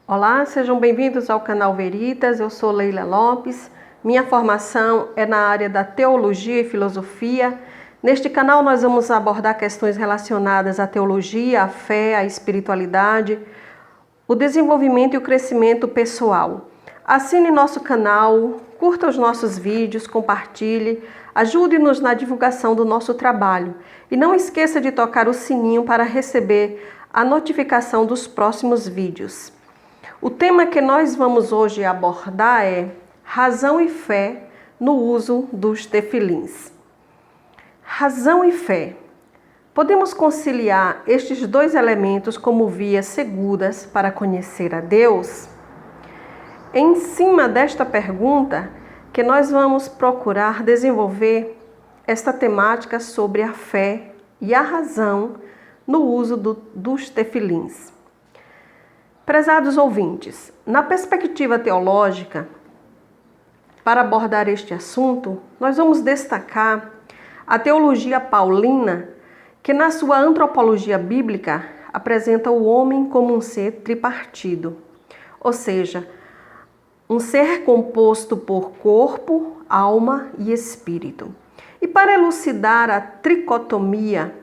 Olá, sejam bem-vindos ao canal Veritas, eu sou Leila Lopes, minha formação é na área da teologia e filosofia. Neste canal nós vamos abordar questões relacionadas à teologia, à fé, à espiritualidade, o desenvolvimento e o crescimento pessoal. Assine nosso canal, curta os nossos vídeos, compartilhe, ajude-nos na divulgação do nosso trabalho e não esqueça de tocar o sininho para receber a notificação dos próximos vídeos. O tema que nós vamos hoje abordar é razão e fé no uso dos tefilins. Razão e fé. Podemos conciliar estes dois elementos como vias seguras para conhecer a Deus? Em cima desta pergunta que nós vamos procurar desenvolver esta temática sobre a fé e a razão no uso dos tefilins. Prezados ouvintes, na perspectiva teológica, para abordar este assunto, nós vamos destacar a teologia paulina, que na sua antropologia bíblica apresenta o homem como um ser tripartido, ou seja, um ser composto por corpo, alma e espírito. E para elucidar a tricotomia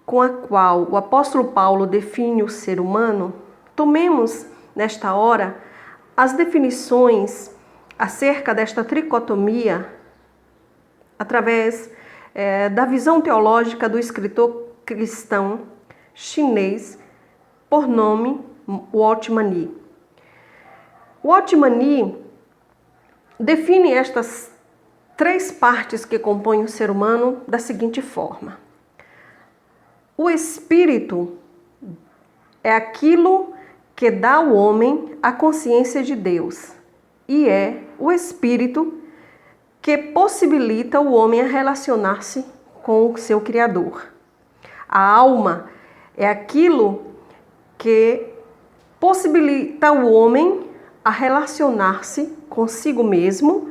com a qual o apóstolo Paulo define o ser humano, tomemos, nesta hora, as definições acerca desta tricotomia através da visão teológica do escritor cristão chinês por nome Watchman Nee. Watchman Nee define estas três partes que compõem o ser humano da seguinte forma: o espírito é aquilo que dá ao homem a consciência de Deus e é o espírito que possibilita o homem a relacionar-se com o seu Criador. A alma é aquilo que possibilita o homem a relacionar-se consigo mesmo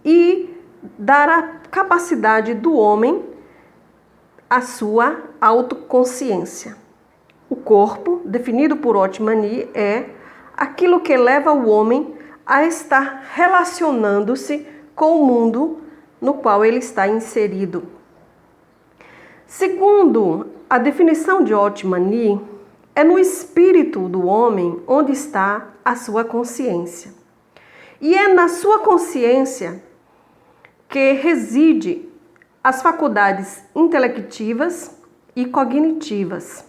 e dar a capacidade do homem à sua autoconsciência. O corpo, definido por Watchman Nee, é aquilo que leva o homem a estar relacionando-se com o mundo no qual ele está inserido. Segundo a definição de Watchman Nee, é no espírito do homem onde está a sua consciência. E é na sua consciência que reside as faculdades intelectivas e cognitivas,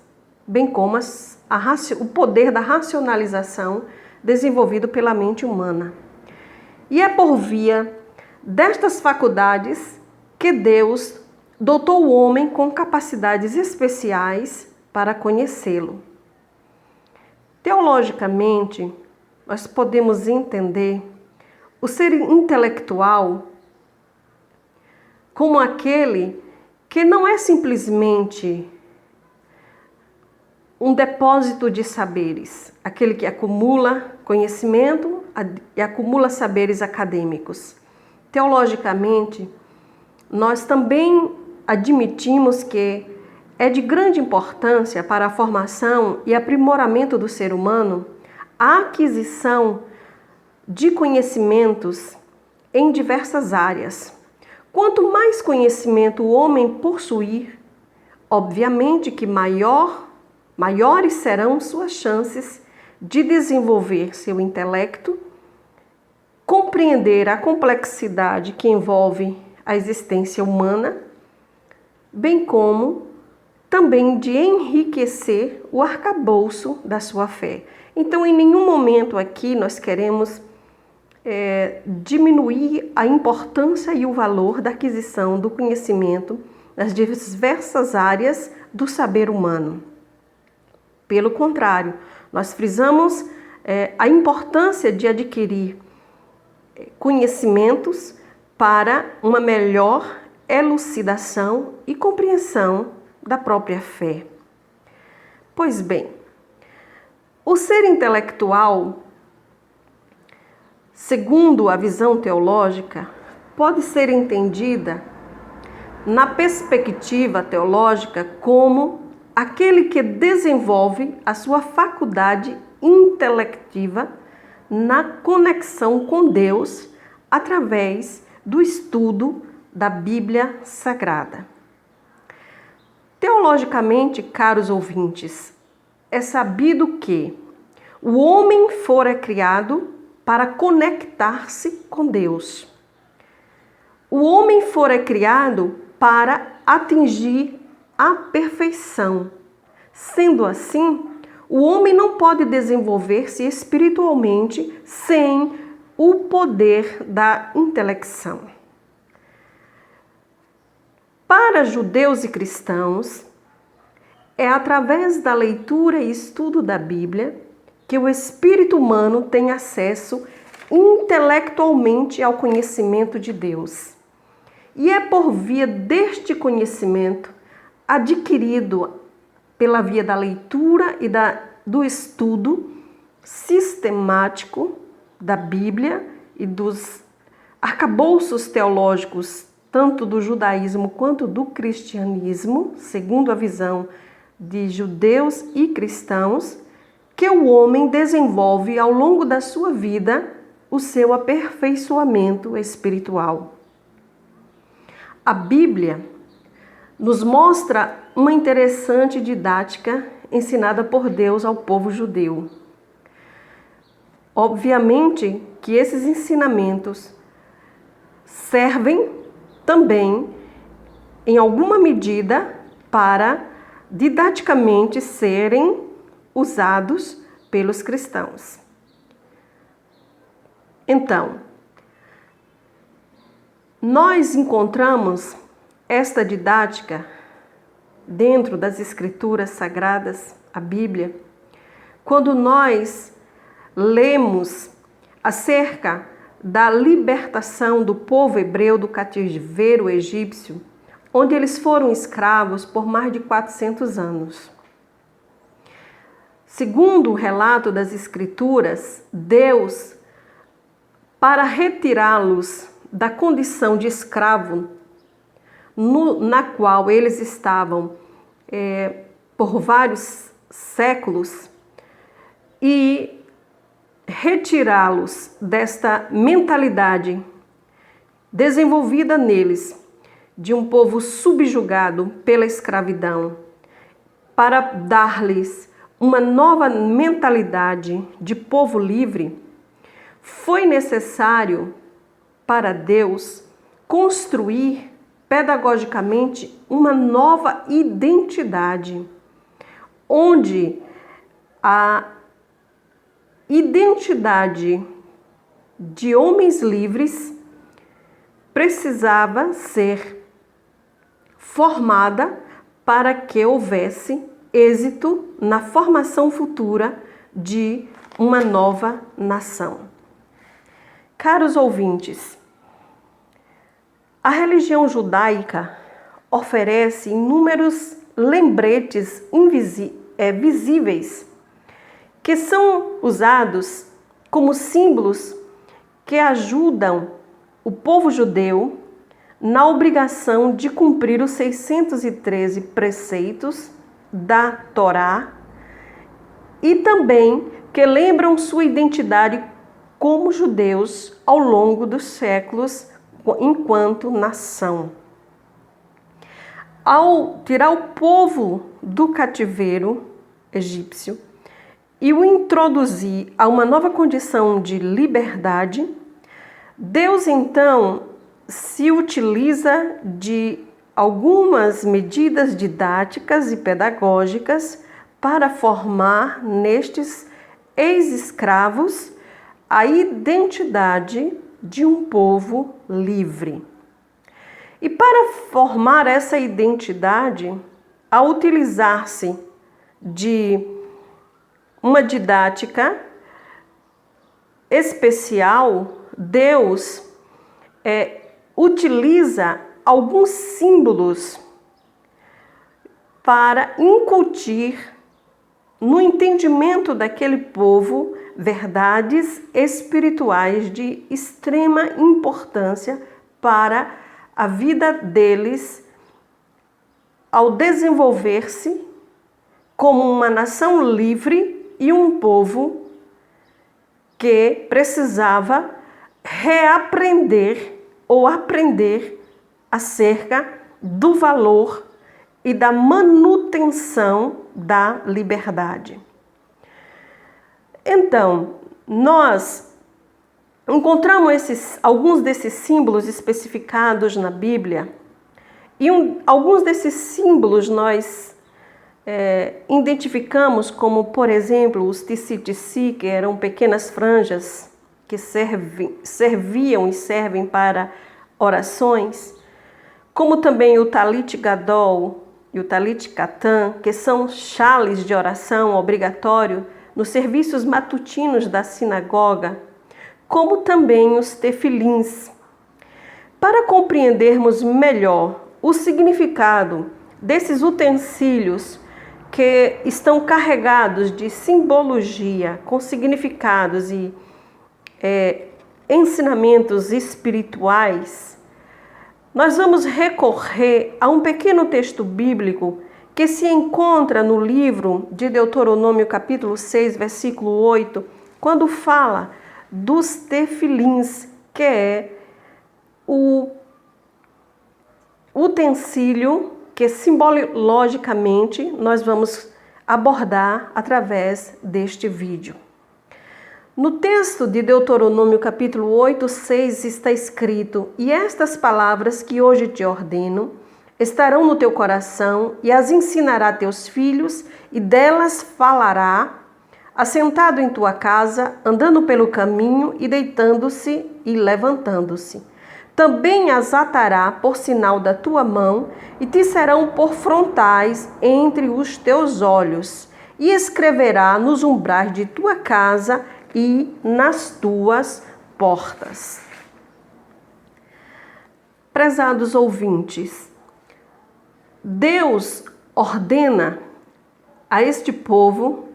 bem como o poder da racionalização desenvolvido pela mente humana. E é por via destas faculdades que Deus dotou o homem com capacidades especiais para conhecê-lo. Teologicamente, nós podemos entender o ser intelectual como aquele que não é simplesmente um depósito de saberes, aquele que acumula conhecimento e acumula saberes acadêmicos. Teologicamente, nós também admitimos que é de grande importância para a formação e aprimoramento do ser humano a aquisição de conhecimentos em diversas áreas. Quanto mais conhecimento o homem possuir, obviamente que maiores serão suas chances de desenvolver seu intelecto, compreender a complexidade que envolve a existência humana, bem como também de enriquecer o arcabouço da sua fé. Então, em nenhum momento aqui nós queremos diminuir a importância e o valor da aquisição do conhecimento nas diversas áreas do saber humano. Pelo contrário, nós frisamos a importância de adquirir conhecimentos para uma melhor elucidação e compreensão da própria fé. Pois bem, o ser intelectual, segundo a visão teológica, pode ser entendida na perspectiva teológica como aquele que desenvolve a sua faculdade intelectiva na conexão com Deus através do estudo da Bíblia Sagrada. Teologicamente, caros ouvintes, é sabido que o homem fora criado para conectar-se com Deus. O homem fora criado para atingir a perfeição. Sendo assim, o homem não pode desenvolver-se espiritualmente sem o poder da intelecção. Para judeus e cristãos, é através da leitura e estudo da Bíblia que o espírito humano tem acesso intelectualmente ao conhecimento de Deus. E é por via deste conhecimento adquirido pela via da leitura e do estudo sistemático da Bíblia e dos arcabouços teológicos, tanto do judaísmo quanto do cristianismo, segundo a visão de judeus e cristãos, que o homem desenvolve ao longo da sua vida o seu aperfeiçoamento espiritual. A Bíblia nos mostra uma interessante didática ensinada por Deus ao povo judeu. Obviamente que esses ensinamentos servem também, em alguma medida, para didaticamente serem usados pelos cristãos. Então, nós encontramos esta didática dentro das Escrituras Sagradas, a Bíblia, quando nós lemos acerca da libertação do povo hebreu do cativeiro egípcio, onde eles foram escravos por mais de 400 anos. Segundo o relato das Escrituras, Deus, para retirá-los da condição de escravo na qual eles estavam por vários séculos, e retirá-los desta mentalidade desenvolvida neles de um povo subjugado pela escravidão, para dar-lhes uma nova mentalidade de povo livre, foi necessário para Deus construir pedagogicamente uma nova identidade, onde a identidade de homens livres precisava ser formada para que houvesse êxito na formação futura de uma nova nação. Caros ouvintes, a religião judaica oferece inúmeros lembretes visíveis que são usados como símbolos que ajudam o povo judeu na obrigação de cumprir os 613 preceitos da Torá e também que lembram sua identidade como judeus ao longo dos séculos enquanto nação. Ao tirar o povo do cativeiro egípcio e o introduzir a uma nova condição de liberdade, Deus então se utiliza de algumas medidas didáticas e pedagógicas para formar nestes ex-escravos a identidade de um povo livre. E para formar essa identidade, ao utilizar-se de uma didática especial, Deus utiliza alguns símbolos para incutir no entendimento daquele povo verdades espirituais de extrema importância para a vida deles ao desenvolver-se como uma nação livre e um povo que precisava reaprender ou aprender acerca do valor e da manutenção da liberdade. Então, nós encontramos alguns desses símbolos especificados na Bíblia e alguns desses símbolos nós identificamos como, por exemplo, os tisi-tisi, que eram pequenas franjas que serviam e servem para orações, como também o talit gadol e o talit katan, que são chales de oração obrigatório nos serviços matutinos da sinagoga, como também os tefilins. Para compreendermos melhor o significado desses utensílios que estão carregados de simbologia, com significados e ensinamentos espirituais, nós vamos recorrer a um pequeno texto bíblico que se encontra no livro de Deuteronômio, capítulo 6, versículo 8, quando fala dos tefilins, que é o utensílio que simbologicamente nós vamos abordar através deste vídeo. No texto de Deuteronômio capítulo 8, 6 está escrito: "E estas palavras que hoje te ordeno estarão no teu coração, e as ensinará a teus filhos, e delas falará, assentado em tua casa, andando pelo caminho, e deitando-se e levantando-se. Também as atará por sinal da tua mão, e te serão por frontais entre os teus olhos, e escreverá nos umbrais de tua casa e nas tuas portas." Prezados ouvintes, Deus ordena a este povo,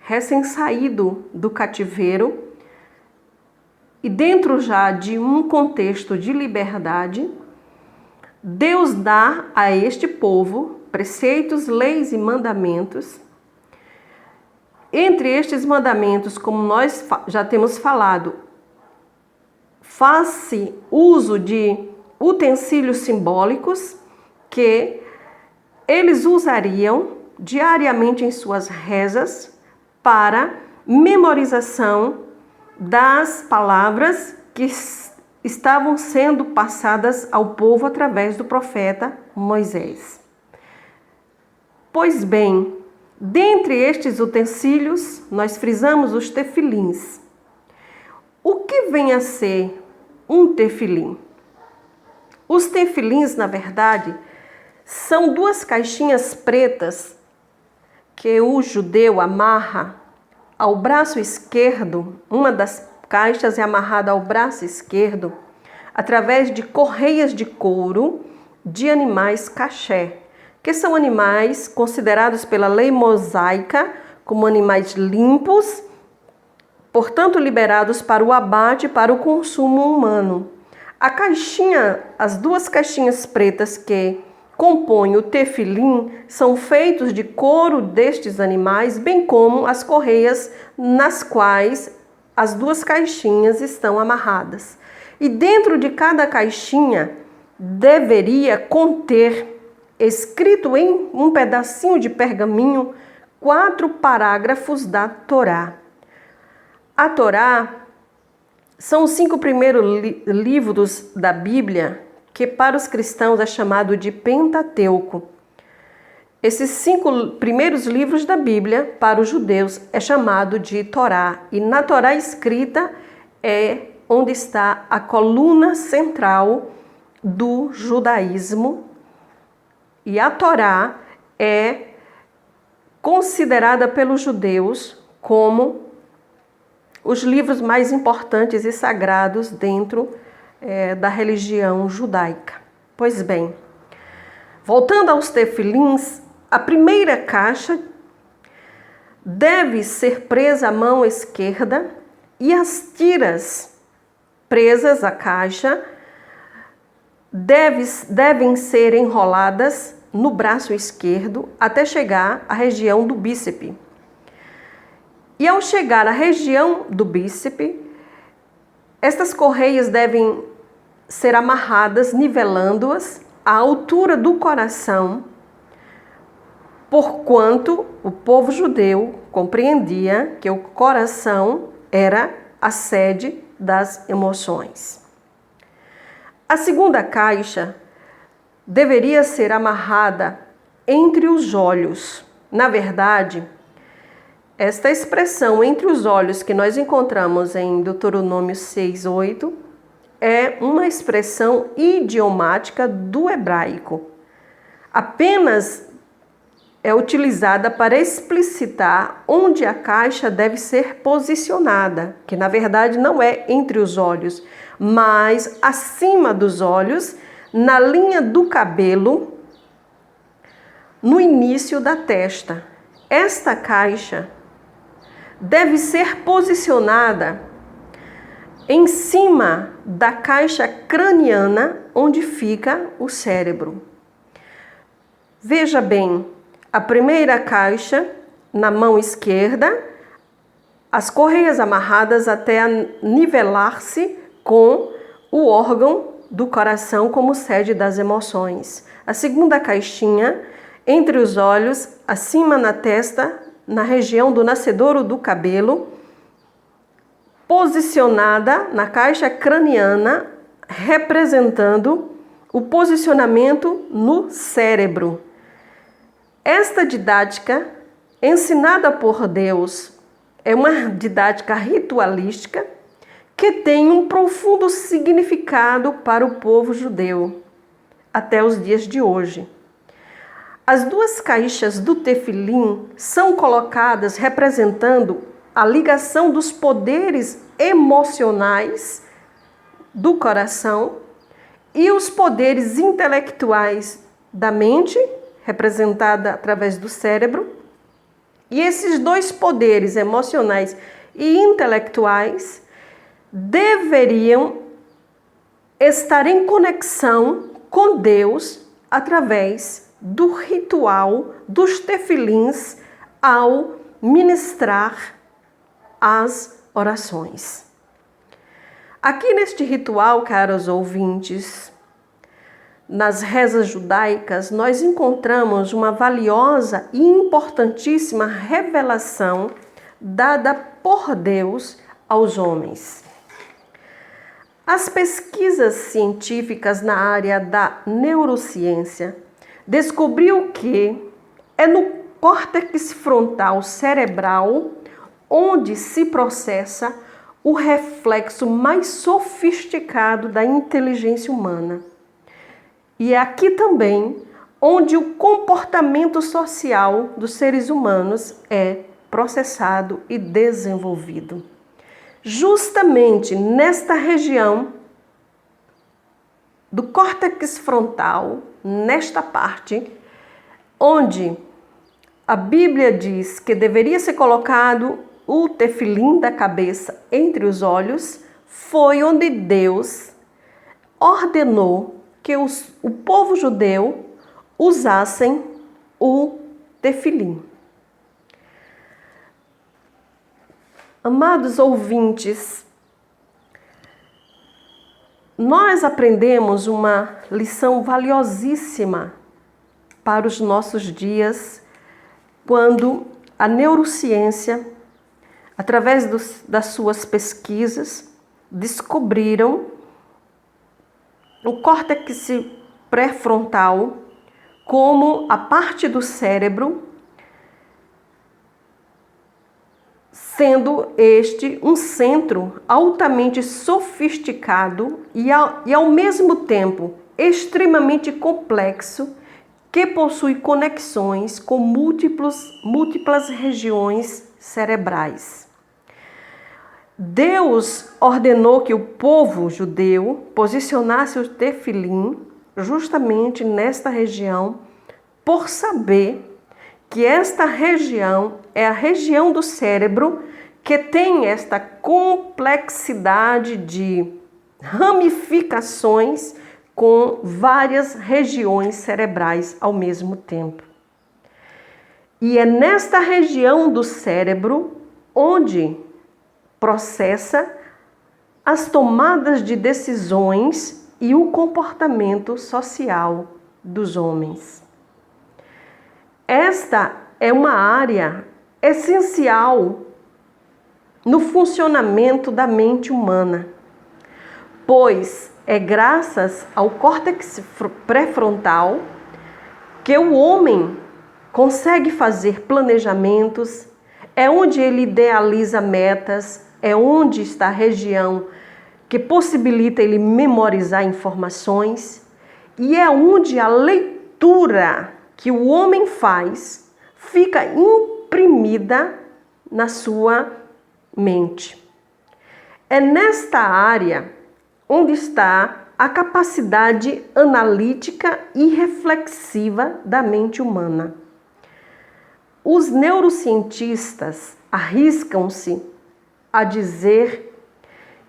recém-saído do cativeiro, e dentro já de um contexto de liberdade, Deus dá a este povo preceitos, leis e mandamentos. Entre estes mandamentos, como nós já temos falado, faz-se uso de utensílios simbólicos que eles usariam diariamente em suas rezas para memorização das palavras que estavam sendo passadas ao povo através do profeta Moisés. Pois bem, dentre estes utensílios, nós frisamos os tefilins. O que vem a ser um tefilim? Os tefilins, na verdade, são duas caixinhas pretas que o judeu amarra ao braço esquerdo. Uma das caixas é amarrada ao braço esquerdo através de correias de couro de animais caché, que são animais considerados pela lei mosaica como animais limpos, portanto liberados para o abate e para o consumo humano. As duas caixinhas pretas que compõem o tefilim são feitos de couro destes animais, bem como as correias nas quais as duas caixinhas estão amarradas. E dentro de cada caixinha deveria conter, escrito em um pedacinho de pergaminho, 4 parágrafos da Torá. A Torá são os 5 primeiros livros da Bíblia, que para os cristãos é chamado de Pentateuco. Esses 5 primeiros livros da Bíblia, para os judeus, é chamado de Torá. E na Torá escrita é onde está a coluna central do judaísmo. E a Torá é considerada pelos judeus como os livros mais importantes e sagrados dentro da religião judaica. Pois bem, voltando aos tefilins, a primeira caixa deve ser presa à mão esquerda e as tiras presas à caixa devem ser enroladas no braço esquerdo até chegar à região do bíceps. E ao chegar à região do bíceps, estas correias devem ser amarradas, nivelando-as à altura do coração, porquanto o povo judeu compreendia que o coração era a sede das emoções. A segunda caixa deveria ser amarrada entre os olhos. Na verdade, esta expressão entre os olhos que nós encontramos em Deuteronômio 6:8 é uma expressão idiomática do hebraico. Apenas é utilizada para explicitar onde a caixa deve ser posicionada, que na verdade não é entre os olhos, mas acima dos olhos, na linha do cabelo, no início da testa. Esta caixa deve ser posicionada em cima da caixa craniana, onde fica o cérebro. Veja bem, a primeira caixa na mão esquerda, as correias amarradas até nivelar-se com o órgão do coração como sede das emoções. A segunda caixinha entre os olhos, acima na testa, na região do nascedouro do cabelo, posicionada na caixa craniana, representando o posicionamento no cérebro. Esta didática, ensinada por Deus, é uma didática ritualística que tem um profundo significado para o povo judeu até os dias de hoje. As duas caixas do tefilim são colocadas representando a ligação dos poderes emocionais do coração e os poderes intelectuais da mente, representada através do cérebro. E esses dois poderes emocionais e intelectuais deveriam estar em conexão com Deus através do ritual dos tefilins ao ministrar as orações. Aqui neste ritual, caros ouvintes, nas rezas judaicas, nós encontramos uma valiosa e importantíssima revelação dada por Deus aos homens. As pesquisas científicas na área da neurociência descobriu que é no córtex frontal cerebral onde se processa o reflexo mais sofisticado da inteligência humana. E é aqui também onde o comportamento social dos seres humanos é processado e desenvolvido. Justamente nesta região do córtex frontal, nesta parte, onde a Bíblia diz que deveria ser colocado o tefilim da cabeça entre os olhos, foi onde Deus ordenou que o povo judeu usassem o tefilim. Amados ouvintes, nós aprendemos uma lição valiosíssima para os nossos dias quando a neurociência, através das suas pesquisas, descobriram o córtex pré-frontal como a parte do cérebro, sendo este um centro altamente sofisticado e ao mesmo tempo extremamente complexo, que possui conexões com múltiplas regiões cerebrais. Deus ordenou que o povo judeu posicionasse o tefilim justamente nesta região, por saber que esta região é a região do cérebro que tem esta complexidade de ramificações com várias regiões cerebrais ao mesmo tempo. E é nesta região do cérebro onde processa as tomadas de decisões e o comportamento social dos homens. Esta é uma área essencial no funcionamento da mente humana, pois é graças ao córtex pré-frontal que o homem consegue fazer planejamentos, é onde ele idealiza metas, é onde está a região que possibilita ele memorizar informações e é onde a leitura que o homem faz fica imprimida na sua mente. É nesta área onde está a capacidade analítica e reflexiva da mente humana. Os neurocientistas arriscam-se a dizer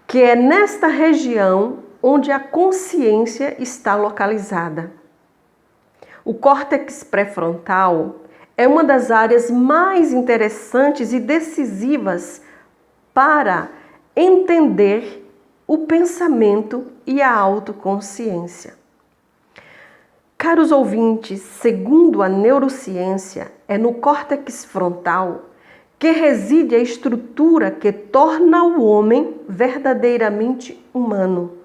que é nesta região onde a consciência está localizada. O córtex pré-frontal é uma das áreas mais interessantes e decisivas para entender o pensamento e a autoconsciência. Caros ouvintes, segundo a neurociência, é no córtex frontal que reside a estrutura que torna o homem verdadeiramente humano.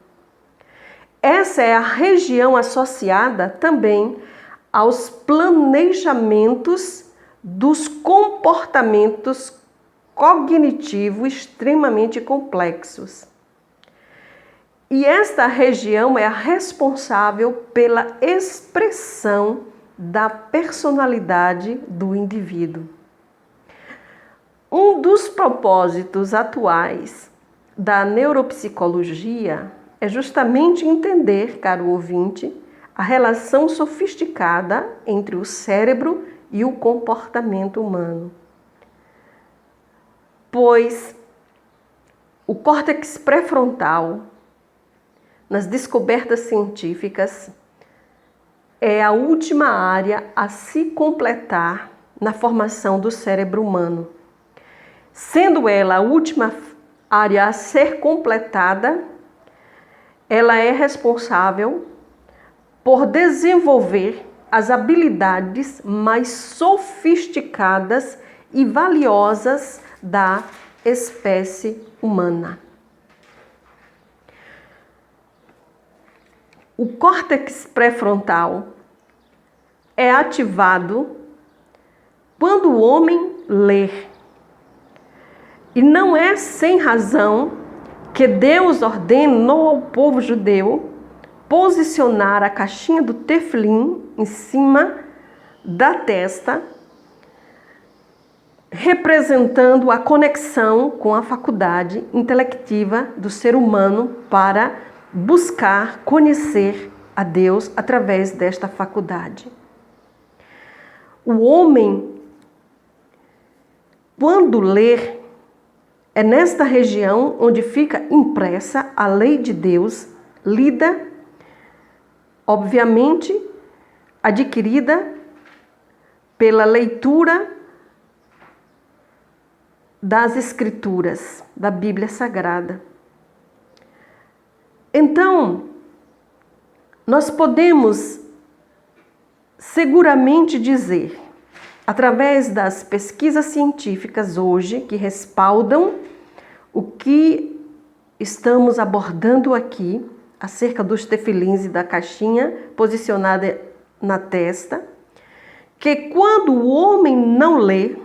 Essa é a região associada também aos planejamentos dos comportamentos cognitivos extremamente complexos. E esta região é a responsável pela expressão da personalidade do indivíduo. Um dos propósitos atuais da neuropsicologia é justamente entender, caro ouvinte, a relação sofisticada entre o cérebro e o comportamento humano. Pois o córtex pré-frontal, nas descobertas científicas, é a última área a se completar na formação do cérebro humano. Sendo ela a última área a ser completada, ela é responsável por desenvolver as habilidades mais sofisticadas e valiosas da espécie humana. O córtex pré-frontal é ativado quando o homem lê. E não é sem razão que Deus ordenou ao povo judeu posicionar a caixinha do tefilim em cima da testa, representando a conexão com a faculdade intelectiva do ser humano para buscar conhecer a Deus através desta faculdade. O homem, quando lê, é nesta região onde fica impressa a lei de Deus, lida, obviamente, adquirida pela leitura das Escrituras, da Bíblia Sagrada. Então, nós podemos seguramente dizer, através das pesquisas científicas hoje, que respaldam o que estamos abordando aqui, acerca dos tefilins e da caixinha posicionada na testa, que quando o homem não lê,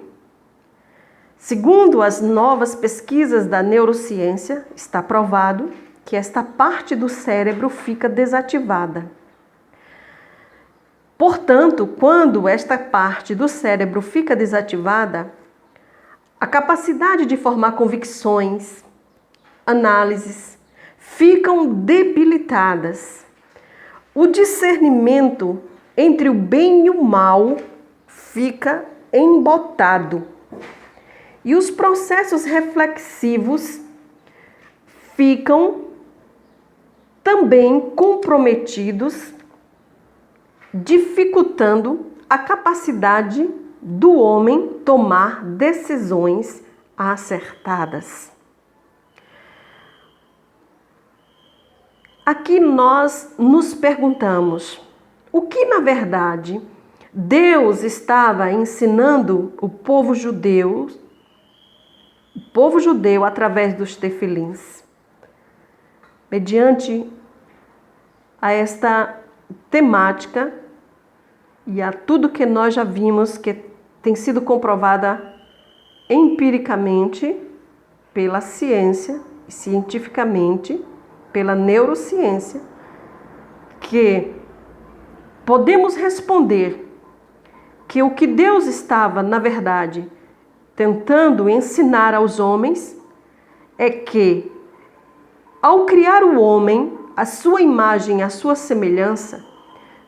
segundo as novas pesquisas da neurociência, está provado que esta parte do cérebro fica desativada. Portanto, quando esta parte do cérebro fica desativada, a capacidade de formar convicções, análises, ficam debilitadas. O discernimento entre o bem e o mal fica embotado. E os processos reflexivos ficam também comprometidos, dificultando a capacidade do homem tomar decisões acertadas. Aqui nós nos perguntamos, o que na verdade Deus estava ensinando o povo judeu através dos tefilins? Mediante a esta temática e a tudo que nós já vimos que tem sido comprovada empiricamente pela ciência e cientificamente pela neurociência, que podemos responder que o que Deus estava, na verdade, tentando ensinar aos homens é que, ao criar o homem, a sua imagem, a sua semelhança,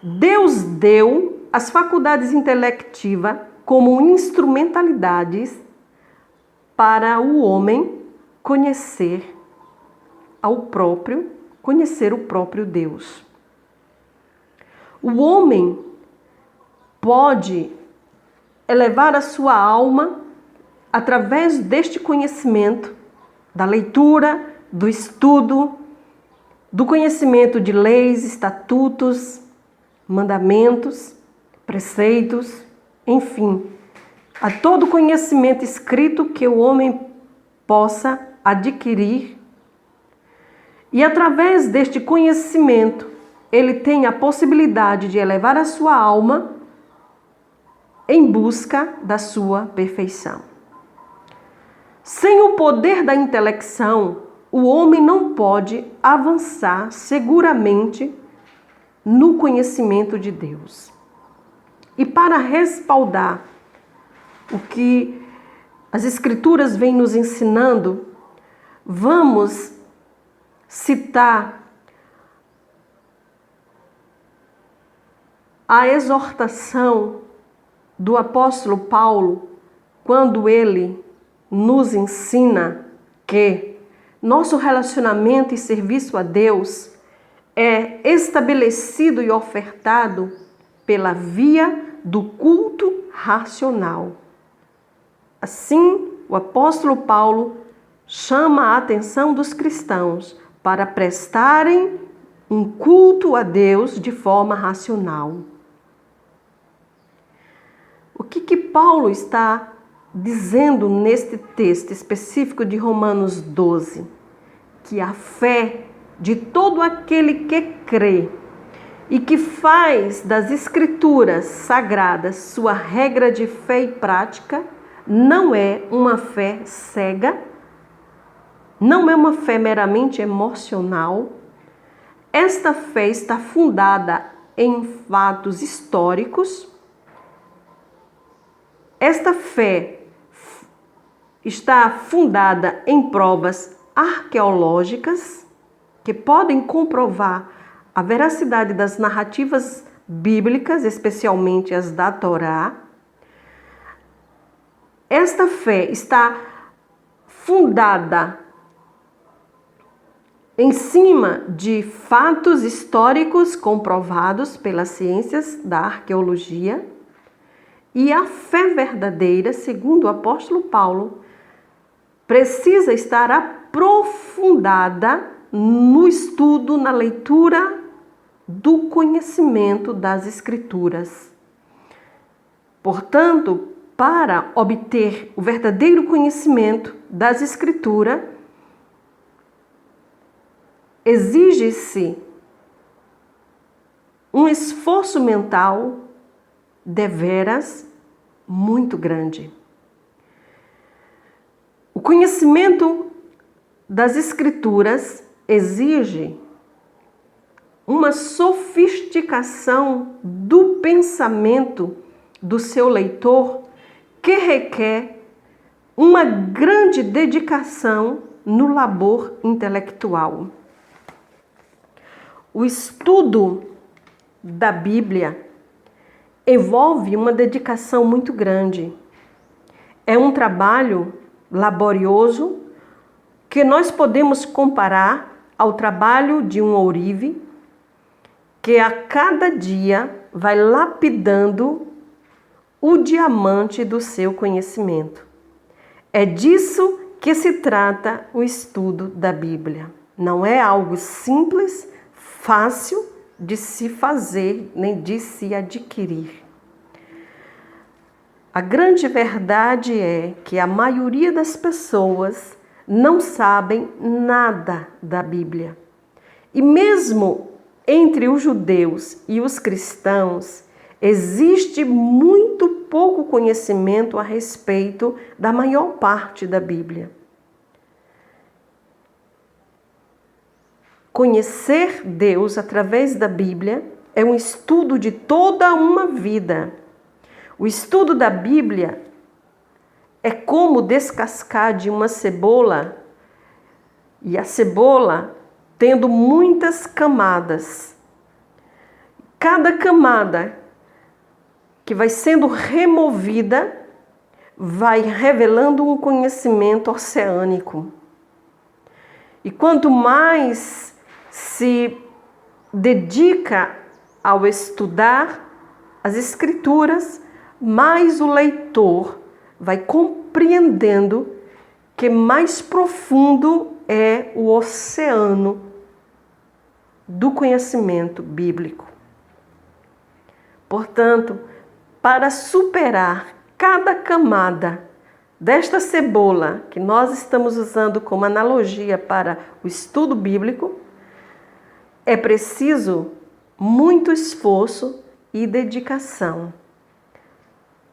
Deus deu as faculdades intelectivas como instrumentalidades para o homem conhecer o próprio Deus. O homem pode elevar a sua alma através deste conhecimento, da leitura, do estudo, do conhecimento de leis, estatutos, mandamentos, preceitos, enfim, a todo conhecimento escrito que o homem possa adquirir. E através deste conhecimento, ele tem a possibilidade de elevar a sua alma em busca da sua perfeição. Sem o poder da intelecção, o homem não pode avançar seguramente no conhecimento de Deus. E para respaldar o que as Escrituras vêm nos ensinando, vamos citar a exortação do apóstolo Paulo, quando ele nos ensina que nosso relacionamento e serviço a Deus é estabelecido e ofertado pela via do culto racional. Assim, o apóstolo Paulo chama a atenção dos cristãos para prestarem um culto a Deus de forma racional. O que Paulo está dizendo neste texto específico de Romanos 12? Que a fé de todo aquele que crê e que faz das Escrituras sagradas sua regra de fé e prática não é uma fé cega, não é uma fé meramente emocional. Esta fé está fundada em fatos históricos. Esta fé está fundada em provas arqueológicas que podem comprovar a veracidade das narrativas bíblicas, especialmente as da Torá. Esta fé está fundada em cima de fatos históricos comprovados pelas ciências da arqueologia. E a fé verdadeira, segundo o apóstolo Paulo, precisa estar aprofundada no estudo, na leitura do conhecimento das Escrituras. Portanto, para obter o verdadeiro conhecimento das Escrituras, exige-se um esforço mental deveras muito grande. O conhecimento das Escrituras exige uma sofisticação do pensamento do seu leitor que requer uma grande dedicação no labor intelectual. O estudo da Bíblia envolve uma dedicação muito grande. É um trabalho laborioso que nós podemos comparar ao trabalho de um ourive que a cada dia vai lapidando o diamante do seu conhecimento. É disso que se trata o estudo da Bíblia. Não é algo simples, fácil de se fazer, nem de se adquirir. A grande verdade é que a maioria das pessoas não sabem nada da Bíblia. E mesmo entre os judeus e os cristãos, existe muito pouco conhecimento a respeito da maior parte da Bíblia. Conhecer Deus através da Bíblia é um estudo de toda uma vida. O estudo da Bíblia é como descascar de uma cebola, e a cebola tendo muitas camadas. Cada camada que vai sendo removida vai revelando um conhecimento oceânico. E quanto mais se dedica ao estudar as Escrituras, mais o leitor vai compreendendo que mais profundo é o oceano do conhecimento bíblico. Portanto, para superar cada camada desta cebola que nós estamos usando como analogia para o estudo bíblico, é preciso muito esforço e dedicação.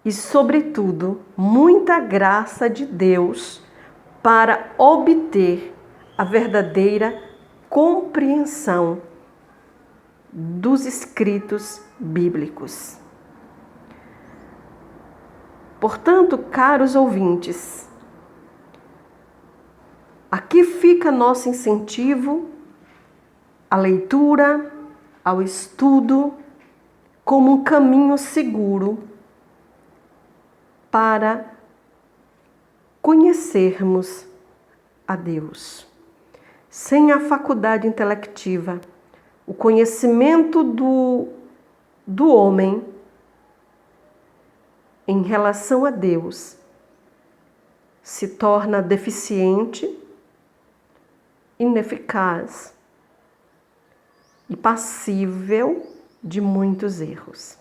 E, sobretudo, muita graça de Deus para obter a verdadeira compreensão dos escritos bíblicos. Portanto, caros ouvintes, aqui fica nosso incentivo à leitura, ao estudo, como um caminho seguro para conhecermos a Deus. Sem a faculdade intelectiva, o conhecimento do homem em relação a Deus se torna deficiente, ineficaz e passível de muitos erros.